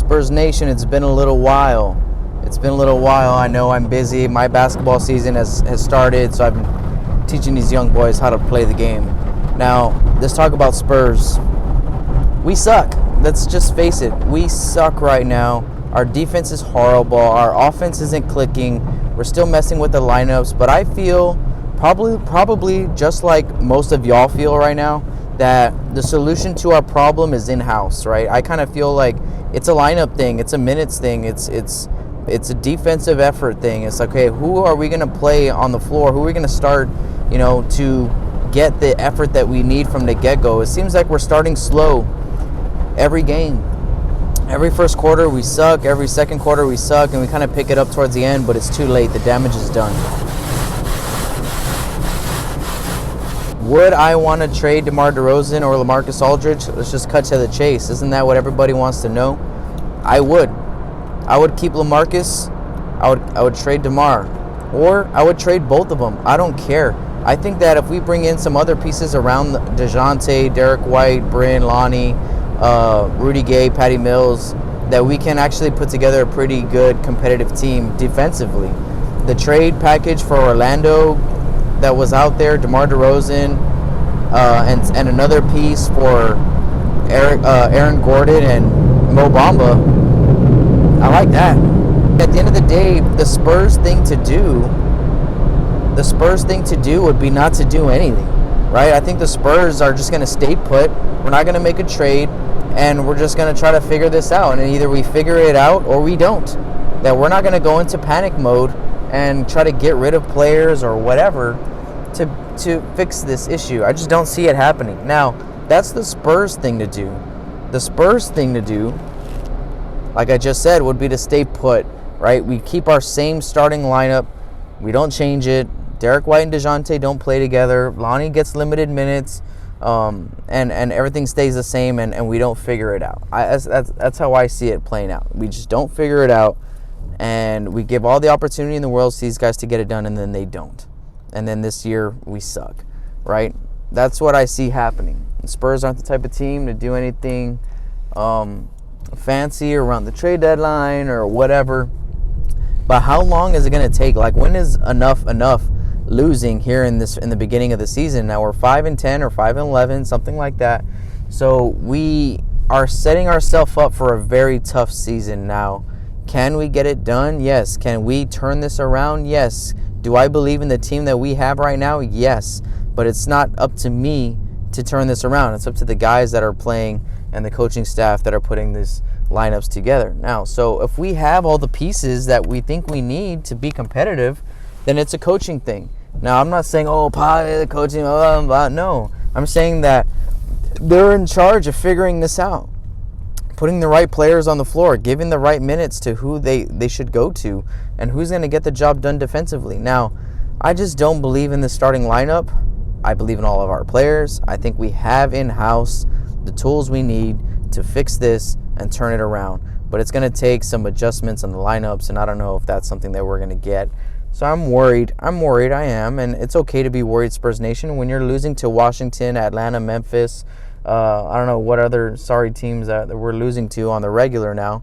Spurs Nation, it's been a little while. I know I'm busy. My basketball season has started, so I've been teaching these young boys how to play the game. Now, let's talk about Spurs. We suck. Let's just face it. We suck right now. Our defense is horrible. Our offense isn't clicking. We're still messing with the lineups, but I feel probably just like most of y'all feel right now, that the solution to our problem is in-house, right? I kind of feel like it's a lineup thing, it's a minutes thing, it's a defensive effort thing. It's like, okay, who are we going to play on the floor? Who are we going to start, to get the effort that we need from the get-go? It seems like we're starting slow every game. Every first quarter we suck, every second quarter we suck, and we kind of pick it up towards the end, but it's too late. The damage is done. Would I want to trade DeMar DeRozan or LaMarcus Aldridge? Let's just cut to the chase. Isn't that what everybody wants to know? I would keep LaMarcus. I would trade DeMar, or I would trade both of them. I don't care. I think that if we bring in some other pieces around DeJounte, Derek White, Bryn, Lonnie, Rudy Gay, Patty Mills, that we can actually put together a pretty good competitive team defensively. The trade package for Orlando that was out there, DeMar DeRozan, and another piece for Aaron Gordon and Mo Bamba, I like that. At the end of the day, the Spurs thing to do would be not to do anything, right? I think the Spurs are just going to stay put. We're not going to make a trade, and we're just going to try to figure this out. And either we figure it out or we don't. That we're not going to go into panic mode and try to get rid of players or whatever to fix this issue. I just don't see it happening. Now, that's the Spurs thing to do. The Spurs thing to do, like I just said, would be to stay put, right? We keep our same starting lineup. We don't change it. Derek White and DeJounte don't play together. Lonnie gets limited minutes, and everything stays the same, and we don't figure it out. That's how I see it playing out. We just don't figure it out, and we give all the opportunity in the world to these guys to get it done, and then they don't. And then this year, we suck, right? That's what I see happening. The Spurs aren't the type of team to do anything fancy around the trade deadline or whatever. But how long is it going to take? Like, when is enough losing here in the beginning of the season? Now we're 5-10 or 5-11, something like that. So we are setting ourselves up for a very tough season now. Can we get it done? Yes. Can we turn this around? Yes. Do I believe in the team that we have right now? Yes. But it's not up to me to turn this around. It's up to the guys that are playing and the coaching staff that are putting these lineups together. Now, so if we have all the pieces that we think we need to be competitive, then it's a coaching thing. Now, I'm not saying, the coaching, no. I'm saying that they're in charge of figuring this out, putting the right players on the floor, giving the right minutes to who they should go to, and who's going to get the job done defensively. Now, I just don't believe in the starting lineup. I believe in all of our players. I think we have in-house the tools we need to fix this and turn it around. But it's going to take some adjustments on the lineups, and I don't know if that's something that we're going to get. So I'm worried. I am. And it's okay to be worried, Spurs Nation, when you're losing to Washington, Atlanta, Memphis. I don't know what other sorry teams that we're losing to on the regular now.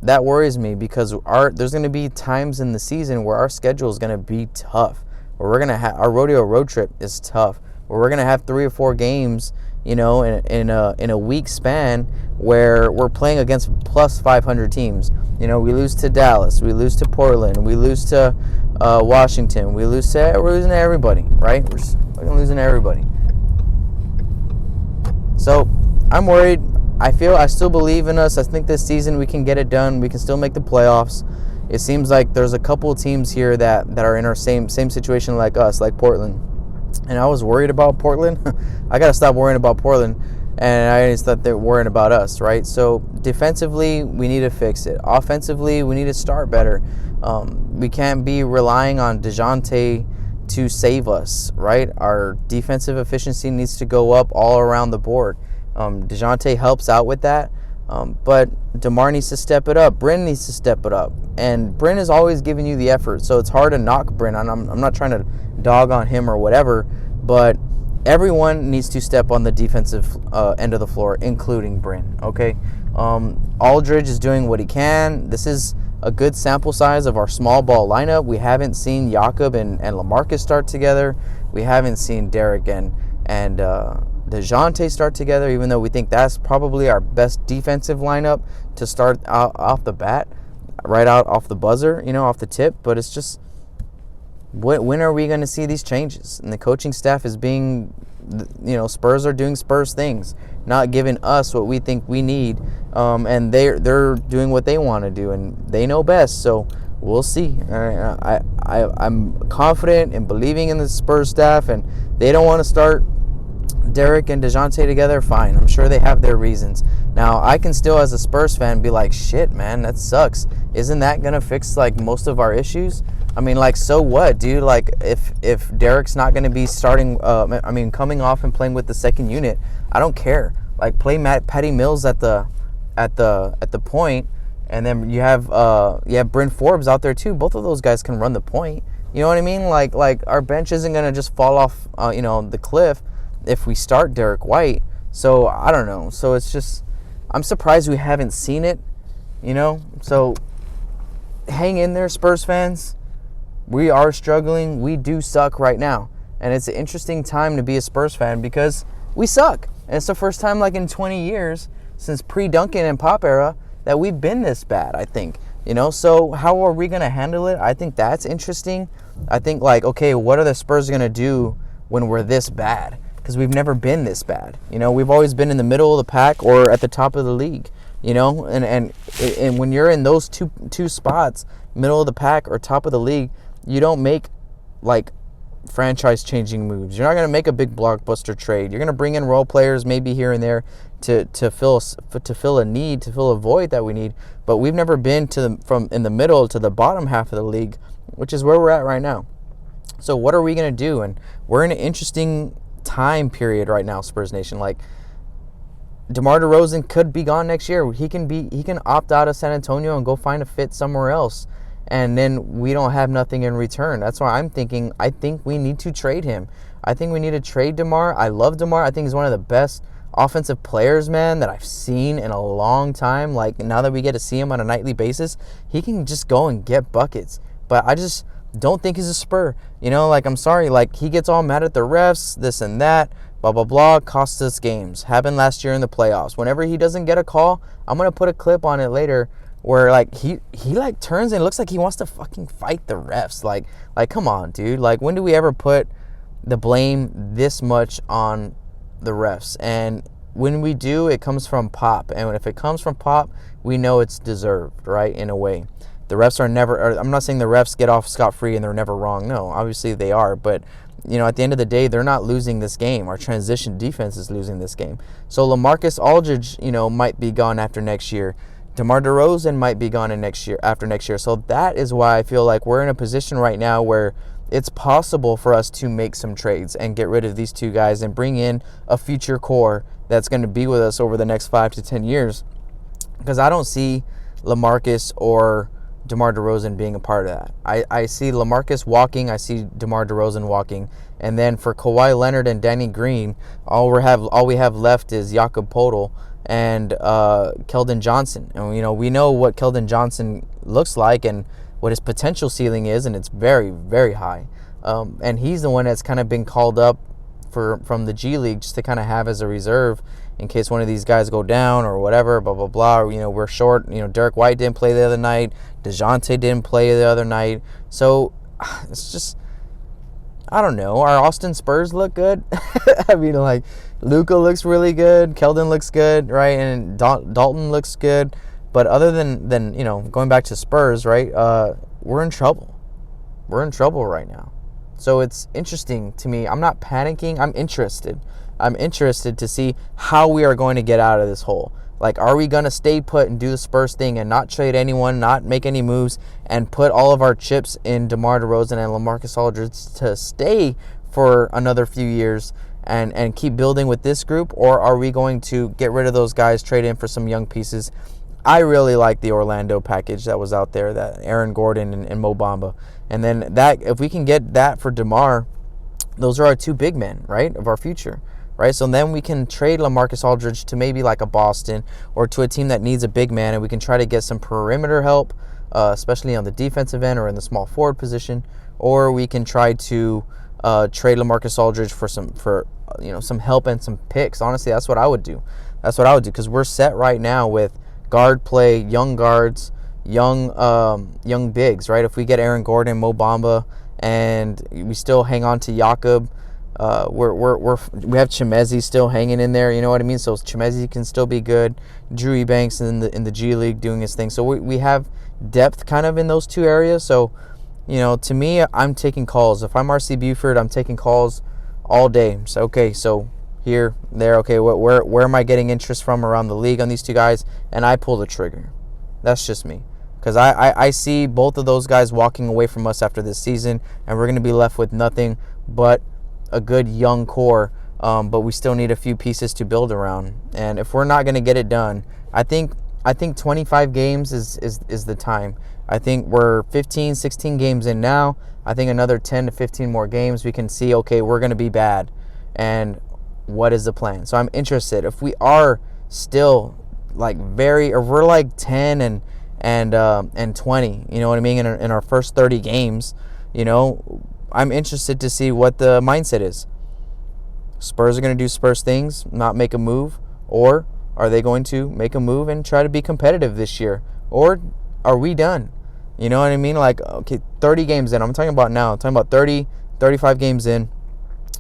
That worries me because there's going to be times in the season where our schedule is going to be tough. Where we're going to have our rodeo road trip is tough. Where we're going to have 3 or 4 games, in a week span where we're playing against plus 500 teams. We lose to Dallas, we lose to Portland, we lose to Washington, we're losing to everybody, right? We're losing to everybody. So I'm worried. I still believe in us. I think this season we can get it done. We can still make the playoffs. It seems like there's a couple of teams here that are in our same situation like us, like Portland. And I was worried about Portland. I got to stop worrying about Portland. And I just thought they're worrying about us, right? So defensively, we need to fix it. Offensively, we need to start better. We can't be relying on DeJounte to save us, right? Our defensive efficiency needs to go up all around the board. DeJounte helps out with that. But DeMar needs to step it up. Bryn needs to step it up. And Bryn is always giving you the effort. So it's hard to knock Bryn. I'm not trying to dog on him or whatever. But everyone needs to step on the defensive end of the floor, including Bryn. Okay? Aldridge is doing what he can. This is a good sample size of our small ball lineup. We haven't seen Jakob and LaMarcus start together. We haven't seen Derek and DeJounte start together, even though we think that's probably our best defensive lineup to start out off the bat, right out off the buzzer, off the tip. But it's just, when are we going to see these changes? And the coaching staff is being, Spurs are doing Spurs things, not giving us what we think we need, and they're doing what they want to do, and they know best. So we'll see. I'm confident in believing in the Spurs staff, and they don't want to start Derek and DeJounte together. Fine, I'm sure they have their reasons. Now, I can still, as a Spurs fan, be like, shit, man, that sucks. Isn't that gonna fix most of our issues? I mean, so what, dude? If Derek's not gonna be starting, coming off and playing with the second unit, I don't care. Play Patty Mills at the point, and then you have Bryn Forbes out there too. Both of those guys can run the point. You know what I mean? Our bench isn't gonna just fall off, the cliff if we start Derek White. So I don't know. So it's just, I'm surprised we haven't seen it. So hang in there, Spurs fans. We are struggling. We do suck right now. And it's an interesting time to be a Spurs fan because we suck. And it's the first time in 20 years since pre-Duncan and Pop era that we've been this bad, I think. So how are we going to handle it? I think that's interesting. I think okay, what are the Spurs going to do when we're this bad? Because we've never been this bad. We've always been in the middle of the pack or at the top of the league. And when you're in those two spots, middle of the pack or top of the league, you don't make franchise changing moves. You're not going to make a big blockbuster trade. You're going to bring in role players maybe here and there to fill a need, to fill a void that we need. But we've never been from in the middle to the bottom half of the league, which is where we're at right now. So what are we going to do? And we're in an interesting time period right now, Spurs Nation. DeMar DeRozan could be gone next year. He can opt out of San Antonio and go find a fit somewhere else, and then we don't have nothing in return. That's why I think we need to trade him. I think we need to trade DeMar. I love DeMar. I think he's one of the best offensive players, man, that I've seen in a long time. Now that we get to see him on a nightly basis, he can just go and get buckets. But I just don't think he's a Spur. I'm sorry. He gets all mad at the refs, this and that, blah, blah, blah, costs us games. Happened last year in the playoffs. Whenever he doesn't get a call, I'm going to put a clip on it later where, he turns and looks like he wants to fucking fight the refs. Come on, dude. When do we ever put the blame this much on the refs? And when we do, it comes from Pop. And if it comes from Pop, we know it's deserved, right, in a way. The refs are never, I'm not saying the refs get off scot-free and they're never wrong. No, obviously they are. But, at the end of the day, they're not losing this game. Our transition defense is losing this game. So LaMarcus Aldridge, might be gone after next year. DeMar DeRozan might be gone after next year. So that is why I feel like we're in a position right now where it's possible for us to make some trades and get rid of these two guys and bring in a future core that's going to be with us over the next 5 to 10 years. Because I don't see LaMarcus or DeMar DeRozan being a part of that. I see LaMarcus walking. I see DeMar DeRozan walking. And then for Kawhi Leonard and Danny Green, all we have left is Jakob Poeltl and Keldon Johnson. And we know what Keldon Johnson looks like and what his potential ceiling is, and it's very, very high. And he's the one that's kind of been called up from the G League just to kind of have as a reserve in case one of these guys go down or whatever, blah, blah, blah. We're short. Derek White didn't play the other night. DeJounte didn't play the other night. So it's just, I don't know. Our Austin Spurs look good. I mean, Luka looks really good. Keldon looks good, right? And Dalton looks good. But other than going back to Spurs, right, we're in trouble. We're in trouble right now. So it's interesting to me. I'm not panicking. I'm interested. I'm interested to see how we are going to get out of this hole. Are we going to stay put and do the Spurs thing and not trade anyone, not make any moves, and put all of our chips in DeMar DeRozan and LaMarcus Aldridge to stay for another few years and keep building with this group? Or are we going to get rid of those guys, trade in for some young pieces? I really like the Orlando package that was out there, that Aaron Gordon and Mo Bamba. And then if we can get that for DeMar, those are our two big men, right, of our future. right? So then we can trade LaMarcus Aldridge to maybe like a Boston or to a team that needs a big man, and we can try to get some perimeter help, especially on the defensive end or in the small forward position, or we can try to trade LaMarcus Aldridge for some help and some picks. Honestly, that's what I would do. Because we're set right now with guard play, young guards, young bigs, right? If we get Aaron Gordon, Mo Bamba, and we still hang on to Jakob, we have Chimezi still hanging in there. You know what I mean? So Chimezi can still be good. Drew Eubanks in the G League doing his thing. So we have depth kind of in those two areas. So, to me, I'm taking calls. If I'm RC Buford, I'm taking calls all day. So okay, so here, there, okay, where am I getting interest from around the league on these two guys? And I pull the trigger. That's just me. Because I see both of those guys walking away from us after this season, and we're going to be left with nothing but a good young core, but we still need a few pieces to build around. And if we're not going to get it done, I think 25 games is the time. I think we're 15, 16 games in now. I think another 10 to 15 more games, we can see, okay, we're going to be bad. And what is the plan? So I'm interested. If we are still like or we're like 10 and 20, you know what I mean, in our first 30 games, I'm interested to see what the mindset is. Spurs are going to do Spurs things, not make a move, or are they going to make a move and try to be competitive this year? Or are we done? You know what I mean? Like, okay, 30 games in. I'm talking about now. I'm talking about 30, 35 games in.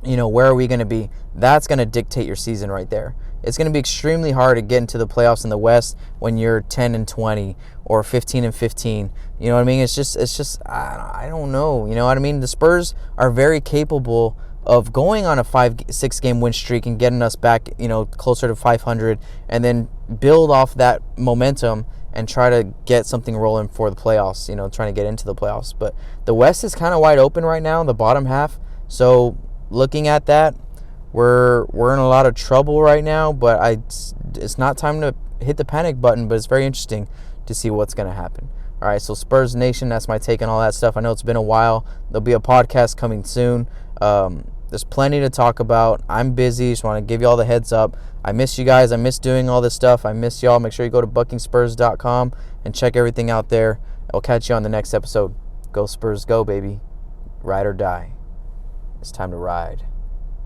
Where are we going to be? That's going to dictate your season right there. It's going to be extremely hard to get into the playoffs in the West when you're 10 and 20 or 15 and 15. You know what I mean? It's just I don't know. You know what I mean? The Spurs are very capable of going on a 5-6 game win streak and getting us back, closer to 500, and then build off that momentum and try to get something rolling for the playoffs, trying to get into the playoffs. But the West is kind of wide open right now, the bottom half. So looking at that, we're in a lot of trouble right now, but it's not time to hit the panic button, but it's very interesting to see what's going to happen. All right, so Spurs Nation, that's my take on all that stuff. I know it's been a while. There'll be a podcast coming soon. There's plenty to talk about. I'm busy. Just want to give you all the heads up. I miss you guys. I miss doing all this stuff. I miss y'all. Make sure you go to buckingspurs.com and check everything out there. I'll catch you on the next episode. Go Spurs, go, baby. Ride or die. It's time to ride.